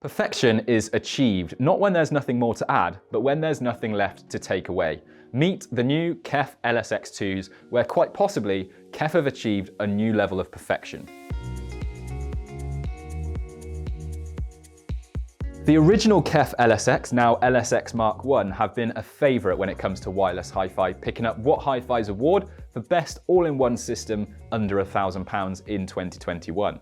Perfection is achieved, not when there's nothing more to add, but when there's nothing left to take away. Meet the new KEF LSX IIs, where quite possibly KEF have achieved a new level of perfection. The original KEF LSX, now LSX Mark I, have been a favourite when it comes to wireless hi-fi, picking up What Hi-Fi's award for best all-in-one system under £1,000 in 2021.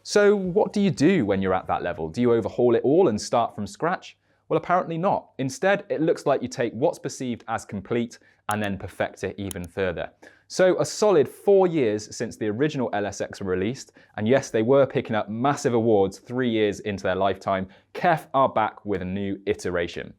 So what do you do when you're at that level? Do you overhaul it all and start from scratch? Well, apparently not. Instead, it looks like you take what's perceived as complete and then perfect it even further. So a solid 4 years since the original LSX were released, and yes, they were picking up massive awards 3 years into their lifetime, KEF are back with a new iteration.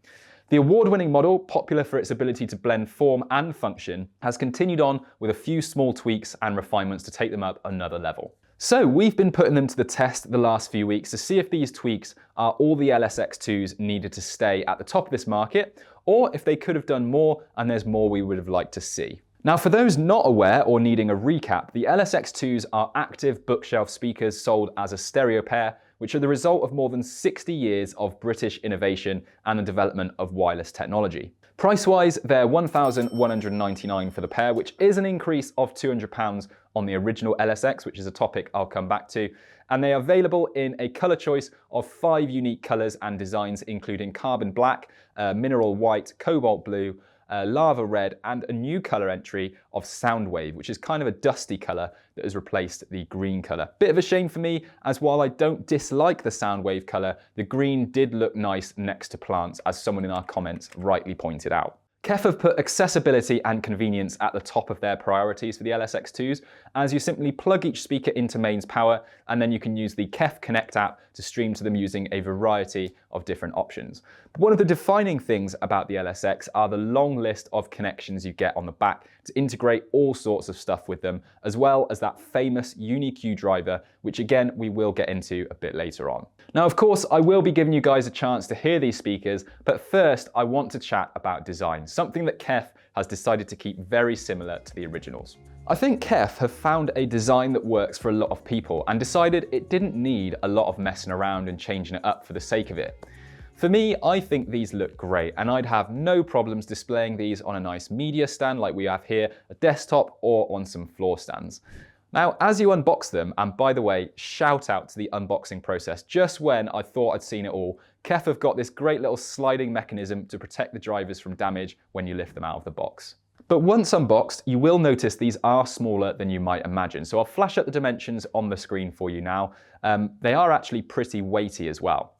The award-winning model, popular for its ability to blend form and function, has continued on with a few small tweaks and refinements to take them up another level. So we've been putting them to the test the last few weeks to see if these tweaks are all the LSX IIs needed to stay at the top of this market, or if they could have done more and there's more we would have liked to see. Now, for those not aware or needing a recap, the LSX IIs are active bookshelf speakers sold as a stereo pair, which are the result of more than 60 years of British innovation and the development of wireless technology. Price-wise, they're £1,199 for the pair, which is an increase of £200 on the original LSX, which is a topic I'll come back to. And they are available in a colour choice of 5 unique colours and designs, including carbon black, mineral white, cobalt blue, lava red, and a new colour entry of Soundwave, which is kind of a dusty colour that has replaced the green colour. Bit of a shame for me, as while I don't dislike the Soundwave colour, the green did look nice next to plants, as someone in our comments rightly pointed out. KEF have put accessibility and convenience at the top of their priorities for the LSX IIs, as you simply plug each speaker into mains power, and then you can use the KEF Connect app to stream to them using a variety of different options. But one of the defining things about the LSX are the long list of connections you get on the back to integrate all sorts of stuff with them, as well as that famous UniQ driver, which again we will get into a bit later on. Now, of course, I will be giving you guys a chance to hear these speakers, but first I want to chat about design, something that KEF has decided to keep very similar to the originals. I think KEF have found a design that works for a lot of people and decided it didn't need a lot of messing around and changing it up for the sake of it. For me, I think these look great, and I'd have no problems displaying these on a nice media stand like we have here, a desktop, or on some floor stands. Now, as you unbox them, and by the way, shout out to the unboxing process, just when I thought I'd seen it all, KEF have got this great little sliding mechanism to protect the drivers from damage when you lift them out of the box. But once unboxed, you will notice these are smaller than you might imagine. So I'll flash up the dimensions on the screen for you now. They are actually pretty weighty as well.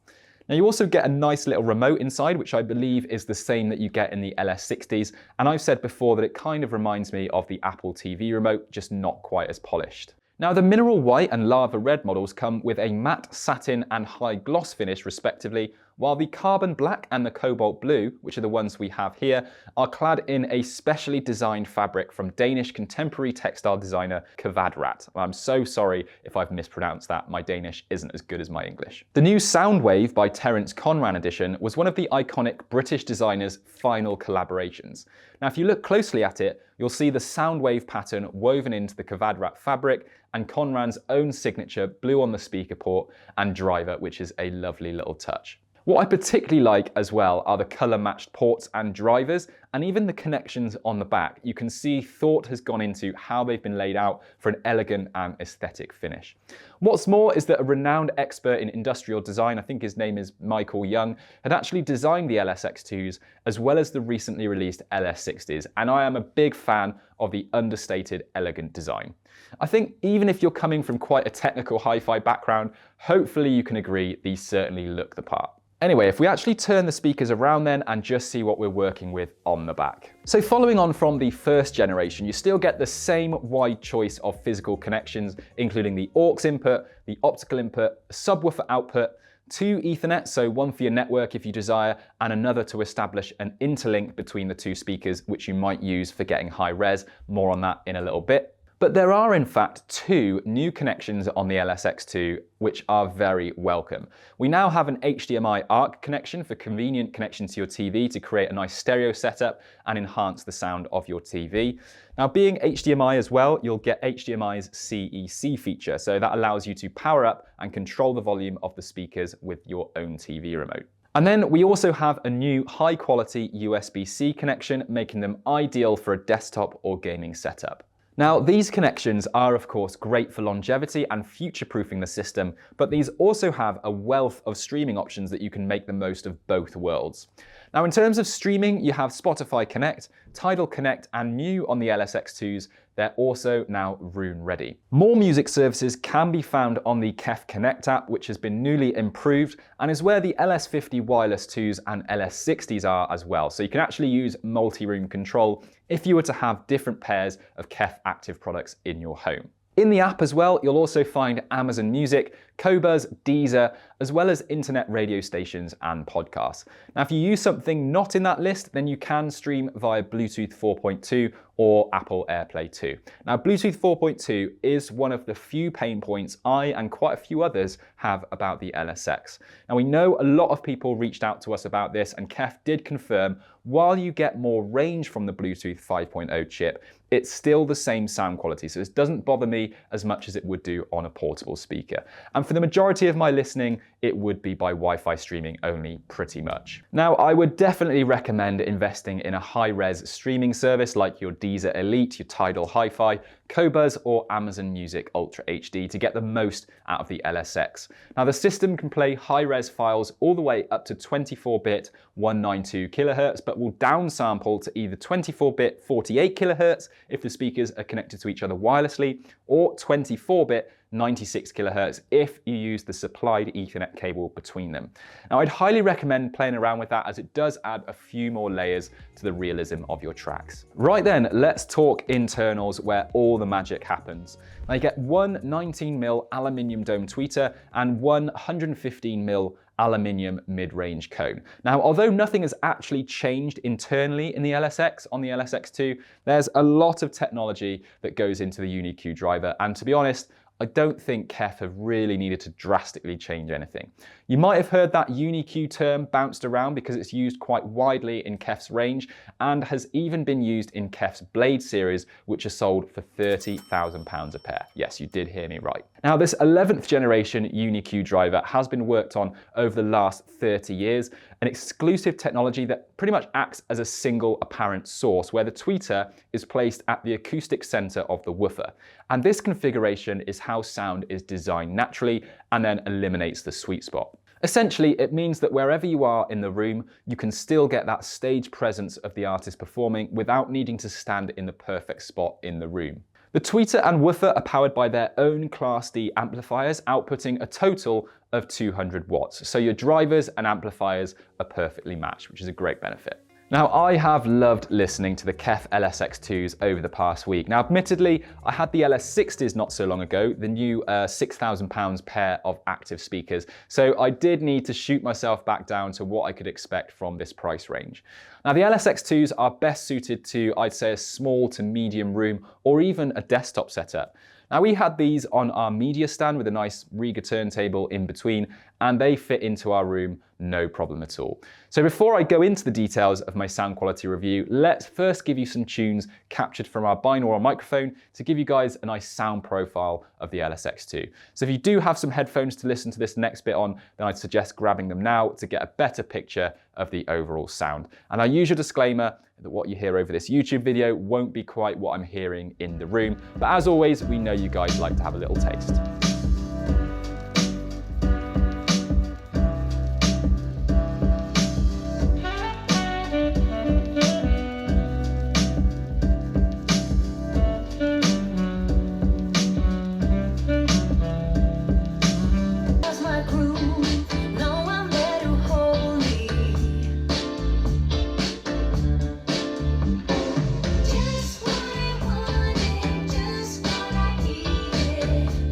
Now, you also get a nice little remote inside, which I believe is the same that you get in the LS60s. And I've said before that it kind of reminds me of the Apple TV remote, just not quite as polished. Now, the mineral white and lava red models come with a matte satin and high gloss finish respectively, while the carbon black and the cobalt blue, which are the ones we have here, are clad in a specially designed fabric from Danish contemporary textile designer Kvadrat. I'm so sorry if I've mispronounced that. My Danish isn't as good as my English. The new Soundwave by Terence Conran edition was one of the iconic British designer's final collaborations. Now, if you look closely at it, you'll see the Soundwave pattern woven into the Kvadrat fabric and Conran's own signature blue on the speaker port and driver, which is a lovely little touch. What I particularly like as well are the colour matched ports and drivers, and even the connections on the back. You can see thought has gone into how they've been laid out for an elegant and aesthetic finish. What's more is that a renowned expert in industrial design, I think his name is Michael Young, had actually designed the LSX IIs as well as the recently released LS60s, and I am a big fan of the understated, elegant design. I think even if you're coming from quite a technical hi-fi background, hopefully you can agree these certainly look the part. Anyway, if we actually turn the speakers around then and just see what we're working with on the back. So following on from the first generation, you still get the same wide choice of physical connections, including the aux input, the optical input, subwoofer output, 2 Ethernet, so one for your network if you desire, and another to establish an interlink between the two speakers, which you might use for getting high res. More on that in a little bit. But there are in fact two new connections on the LSX2 which are very welcome. We now have an HDMI ARC connection for convenient connection to your TV to create a nice stereo setup and enhance the sound of your TV. Now, being HDMI as well, you'll get HDMI's CEC feature, so that allows you to power up and control the volume of the speakers with your own TV remote. And then we also have a new high quality USB-C connection, making them ideal for a desktop or gaming setup. Now, these connections are of course great for longevity and future-proofing the system, but these also have a wealth of streaming options that you can make the most of both worlds. Now, in terms of streaming, you have Spotify Connect, Tidal Connect, and new on the LSX2s, they're also now Roon ready. More music services can be found on the KEF Connect app, which has been newly improved and is where the LS50 Wireless 2s and LS60s are as well. So you can actually use multi-room control if you were to have different pairs of KEF active products in your home. In the app as well, you'll also find Amazon Music, Qobuz, Deezer, as well as internet radio stations and podcasts. Now, if you use something not in that list, then you can stream via Bluetooth 4.2 or Apple AirPlay 2. Now, Bluetooth 4.2 is one of the few pain points I and quite a few others have about the LSX. Now, we know a lot of people reached out to us about this, and KEF did confirm while you get more range from the Bluetooth 5.0 chip, it's still the same sound quality, so this doesn't bother me as much as it would do on a portable speaker. And for the majority of my listening, it would be by Wi-Fi streaming only, pretty much. Now, I would definitely recommend investing in a high-res streaming service like your Deezer Elite, your Tidal Hi-Fi, Qobuz, or Amazon Music Ultra HD to get the most out of the LSX. Now, the system can play high-res files all the way up to 24-bit 192 kHz, but will downsample to either 24-bit 48 kHz if the speakers are connected to each other wirelessly, or 24-bit 96 kHz if you use the supplied Ethernet cable between them. Now, I'd highly recommend playing around with that as it does add a few more layers to the realism of your tracks. Right then, let's talk internals where all the magic happens. Now, you get one 19mm aluminium dome tweeter and one 115mm aluminium mid-range cone. Now, although nothing has actually changed internally in the LSX on the LSX2, there's a lot of technology that goes into the UniQ driver, and to be honest, I don't think KEF have really needed to drastically change anything. You might have heard that UniQ term bounced around because it's used quite widely in KEF's range and has even been used in KEF's Blade series, which are sold for £30,000 a pair. Yes, you did hear me right. Now, this 11th generation UniQ driver has been worked on over the last 30 years, an exclusive technology that pretty much acts as a single apparent source where the tweeter is placed at the acoustic center of the woofer. And this configuration is how sound is designed naturally and then eliminates the sweet spot. Essentially, it means that wherever you are in the room, you can still get that stage presence of the artist performing without needing to stand in the perfect spot in the room. The tweeter and woofer are powered by their own Class D amplifiers, outputting a total of 200 watts. So your drivers and amplifiers are perfectly matched, which is a great benefit. Now, I have loved listening to the KEF LSX2s over the past week. Now, admittedly, I had the LS60s not so long ago, the new £6,000 pair of active speakers. So I did need to shoot myself back down to what I could expect from this price range. Now, the LSX2s are best suited to, I'd say, a small to medium room or even a desktop setup. Now, we had these on our media stand with a nice Riga turntable in between, and they fit into our room no problem at all. So before I go into the details of my sound quality review, let's first give you some tunes captured from our binaural microphone to give you guys a nice sound profile of the LSX2. So if you do have some headphones to listen to this next bit on, then I'd suggest grabbing them now to get a better picture of the overall sound. And our usual disclaimer that what you hear over this YouTube video won't be quite what I'm hearing in the room. But as always, we know you guys like to have a little taste.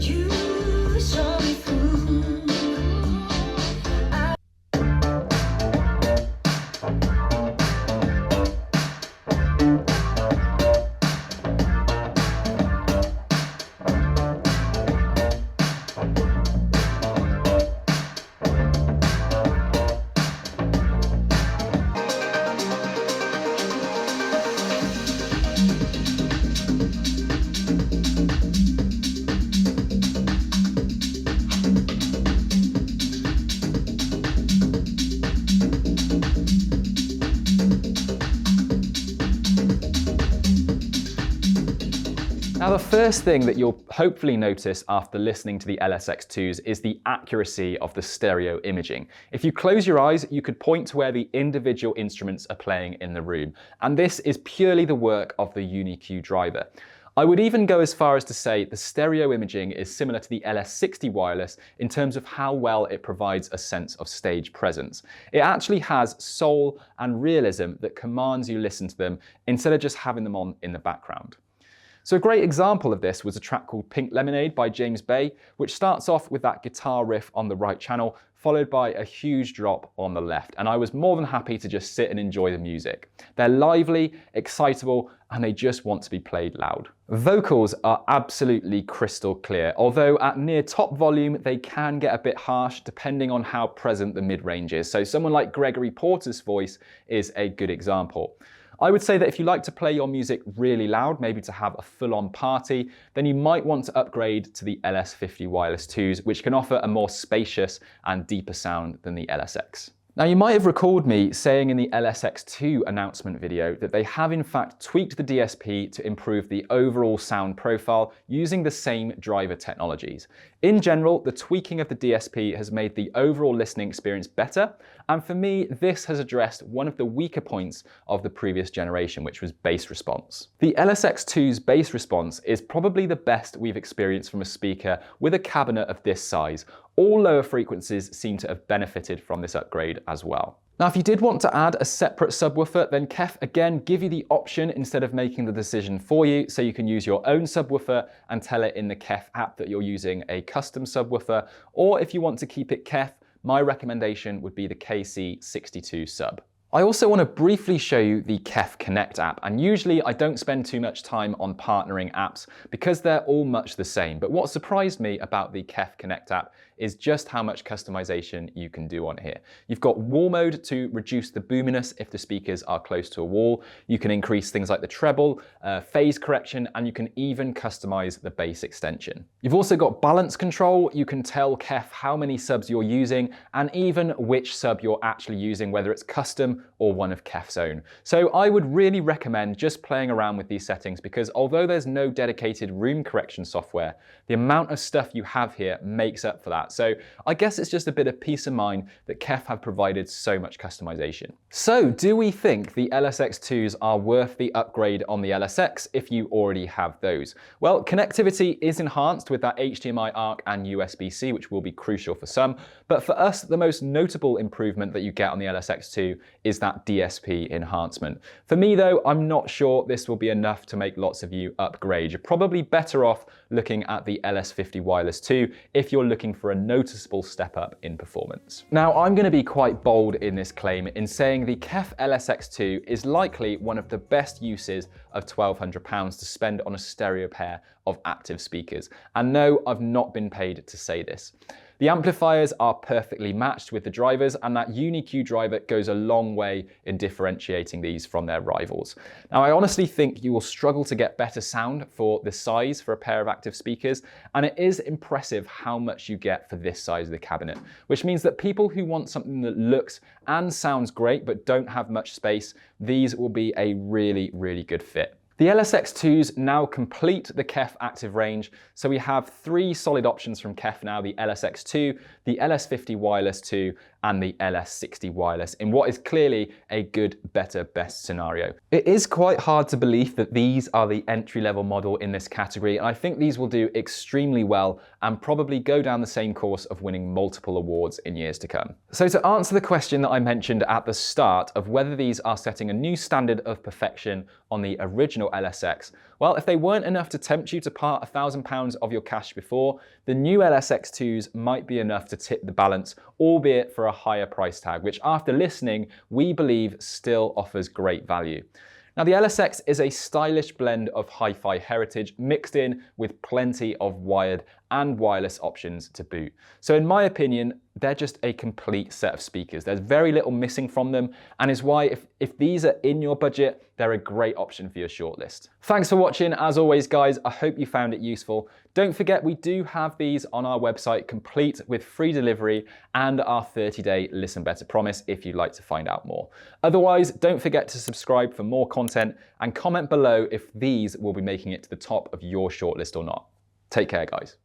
You Now, the first thing that you'll hopefully notice after listening to the LSX2s is the accuracy of the stereo imaging. If you close your eyes, you could point to where the individual instruments are playing in the room. And this is purely the work of the UniQ driver. I would even go as far as to say the stereo imaging is similar to the LS60 wireless in terms of how well it provides a sense of stage presence. It actually has soul and realism that commands you listen to them instead of just having them on in the background. So a great example of this was a track called Pink Lemonade by James Bay, which starts off with that guitar riff on the right channel, followed by a huge drop on the left. And I was more than happy to just sit and enjoy the music. They're lively, excitable, and they just want to be played loud. Vocals are absolutely crystal clear, although at near top volume, they can get a bit harsh depending on how present the mid-range is. So someone like Gregory Porter's voice is a good example. I would say that if you like to play your music really loud, maybe to have a full-on party, then you might want to upgrade to the LS50 Wireless 2s, which can offer a more spacious and deeper sound than the LSX. Now, you might have recalled me saying in the LSX2 announcement video that they have in fact tweaked the DSP to improve the overall sound profile using the same driver technologies. In general, the tweaking of the DSP has made the overall listening experience better, and for me, this has addressed one of the weaker points of the previous generation, which was bass response. The LSX2's bass response is probably the best we've experienced from a speaker with a cabinet of this size. All lower frequencies seem to have benefited from this upgrade as well. Now, if you did want to add a separate subwoofer, then KEF again give you the option instead of making the decision for you, so you can use your own subwoofer and tell it in the KEF app that you're using a custom subwoofer, or if you want to keep it KEF, my recommendation would be the KC62 sub. I also want to briefly show you the KEF Connect app, and usually I don't spend too much time on partnering apps because they're all much the same. But what surprised me about the KEF Connect app is just how much customization you can do on here. You've got wall mode to reduce the boominess if the speakers are close to a wall. You can increase things like the treble, phase correction, and you can even customize the bass extension. You've also got balance control. You can tell KEF how many subs you're using and even which sub you're actually using, whether it's custom or one of KEF's own. So I would really recommend just playing around with these settings because although there's no dedicated room correction software, the amount of stuff you have here makes up for that. So I guess it's just a bit of peace of mind that KEF have provided so much customization. So do we think the LSX2s are worth the upgrade on the LSX if you already have those? Well, connectivity is enhanced with that HDMI ARC and USB-C, which will be crucial for some. But for us, the most notable improvement that you get on the LSX2 is that DSP enhancement. For me though, I'm not sure this will be enough to make lots of you upgrade. You're probably better off looking at the LS50 Wireless 2 if you're looking for a noticeable step up in performance. Now, I'm going to be quite bold in this claim in saying the KEF LSX2 is likely one of the best uses of £1,200 to spend on a stereo pair of active speakers. And no, I've not been paid to say this. The amplifiers are perfectly matched with the drivers, and that UniQ driver goes a long way in differentiating these from their rivals. Now, I honestly think you will struggle to get better sound for the size for a pair of active speakers, and it is impressive how much you get for this size of the cabinet, which means that people who want something that looks and sounds great but don't have much space, these will be a really, really good fit. The LSX2s now complete the KEF active range, so we have three solid options from KEF now: the LSX2, the LS50 Wireless 2, and the LS60 Wireless, in what is clearly a good, better, best scenario. It is quite hard to believe that these are the entry-level model in this category, and I think these will do extremely well and probably go down the same course of winning multiple awards in years to come. So to answer the question that I mentioned at the start of whether these are setting a new standard of perfection on the original LSX, well, if they weren't enough to tempt you to part £1,000 of your cash before, the new LSX2s might be enough to tip the balance, albeit for a higher price tag, which after listening, we believe still offers great value. Now, the LSX is a stylish blend of hi-fi heritage mixed in with plenty of wired and wireless options to boot. So in my opinion, they're just a complete set of speakers. There's very little missing from them, and is why if these are in your budget, they're a great option for your shortlist. Thanks for watching. As always, guys, I hope you found it useful. Don't forget, we do have these on our website, complete with free delivery and our 30-day Listen Better promise if you'd like to find out more. Otherwise, don't forget to subscribe for more content and comment below if these will be making it to the top of your shortlist or not. Take care, guys.